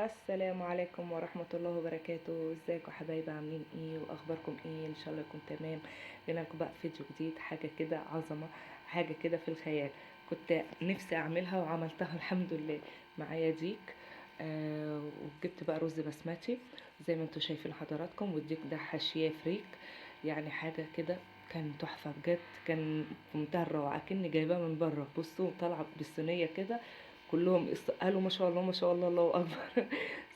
السلام عليكم ورحمة الله وبركاته. ازيكم حبايبي؟ عاملين ايه واخباركم ايه؟ ان شاء الله يكون تمام. جينا لكم بقى في فيديو جديد، حاجة كده عظمة، حاجة كده في الخيال. كنت نفسي اعملها وعملتها الحمد لله. معايا ديك، وجبت بقى رز بسمتي زي ما انتوا شايفين حضراتكم، والديك ده حاشية فريك. يعني حاجة كده كان تحفة بجد، كان في منتهى الروعة، كأني جايباه من بره. بصوا طالعة بالصينية كده، كلهم قالوا ما شاء الله ما شاء الله الله اكبر.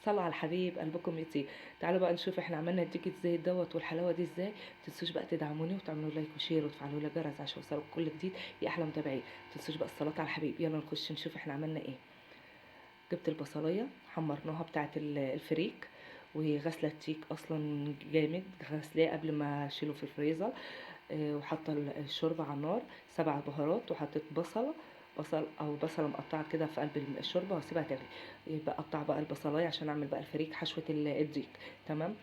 صلوا على الحبيب قلبكم يطيب. تعالوا بقى نشوف احنا عملنا الديك ازاي دوت والحلاوه دي ازاي. متنسوش بقى تدعموني وتعملوا لايك وشير وتفعلوا لي جرس عشان يوصلوا كل جديد. يا احلى متابعين. متنسوش بقى الصلاه على الحبيب. يلا نخش نشوف احنا عملنا ايه. جبت البصلايه حمرناها بتاعه الفريك، وهي غسله التيك اصلا جامد، غسلاه قبل ما اشيله في الفريزر. وحاطه الشوربه على النار، 7 بهارات، وحطيت بصل او بصله مقطعه كده في قلب الشوربه واسيبها تغلي. يبقى اقطع بقى البصلايه عشان اعمل بقى الفريك حشوه الديك. تمام.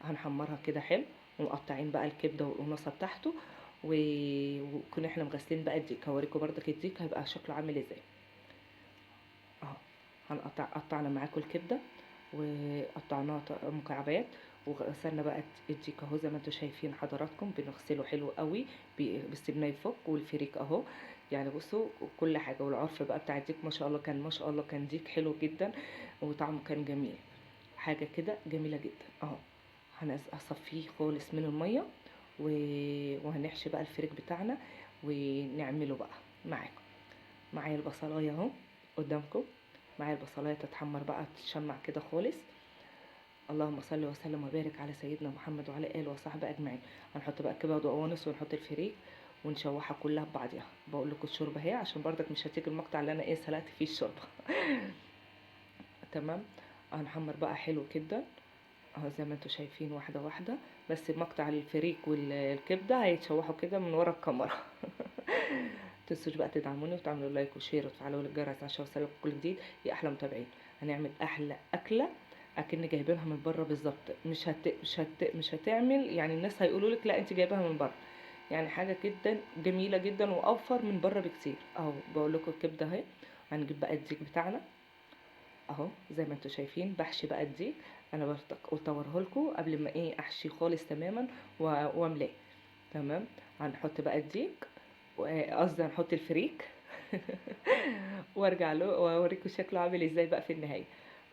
هنحمرها كده حلو، ومقطعين بقى الكبده والقناصه بتاعته. وكنا احنا مغسلين بقى الديك، هوريكم برضك الديك هيبقى شكله عامل ازاي. اهو. قطعنا معاكم الكبده وقطعناها مكعبات، وغسلنا بقى الديك اهو زي ما انتم شايفين حضراتكم، بنغسله حلو قوي، بالسمنه يفك والفريك اهو. يعني بصوا كل حاجه، والعرف بقى بتاع الديك ما شاء الله كان، ما شاء الله كان ديك حلو جدا، وطعمه كان جميل. حاجه كده جميله جدا اهو. هصفيه خالص من الميه وهنحشي بقى الفريك بتاعنا ونعمله بقى معاكم. معايا البصلايه اهو قدامكم، معايا البصلايه تتحمر بقى، تتشمع كده خالص. اللهم صل وسلم وبارك على سيدنا محمد وعلى اله وصحبه اجمعين. هنحط بقى كبد وقوانص ونحط الفريك ونشوحها كلها ببعضها. بقول لكم الشوربه اهي عشان برضك مش هتيجي المقطع اللي انا ايه سلقت فيه الشوربه. تمام. هنحمر بقى حلو كده اهو زي ما انتم شايفين، واحده واحده. بس مقطع الفريك والكبده هيتشوحوا كده من ورا الكاميرا. متنسوش بقى تدعموني وتعملوا لايك وشير وتفعلوا الجرس عشان يوصلكم كل جديد. يا احلى متابعين. هنعمل احلى اكله اكن جايبينها من بره بالظبط. مش هتعمل يعني، الناس هيقولوا لك لا انت جايباها من بره. يعني حاجه جدا جميله جدا واوفر من بره بكتير اهو. بقول لكم الكبده اهي. هنجيب بقى الديك بتاعنا اهو زي ما انتم شايفين، بحشي بقى الديك. انا بصوره لكم قبل ما ايه احشي خالص تماما واملاه. تمام. هنحط بقى الديك، قصدي هنحط الفريك. وارجع له واوريكم شكله عامل ازاي بقى في النهايه.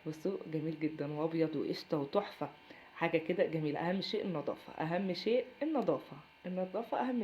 بصوا جميل جدا وابيض وقشطه وتحفه. حاجه كده جميله. اهم شيء النظافه، اهم شيء النظافه، النظافه اهم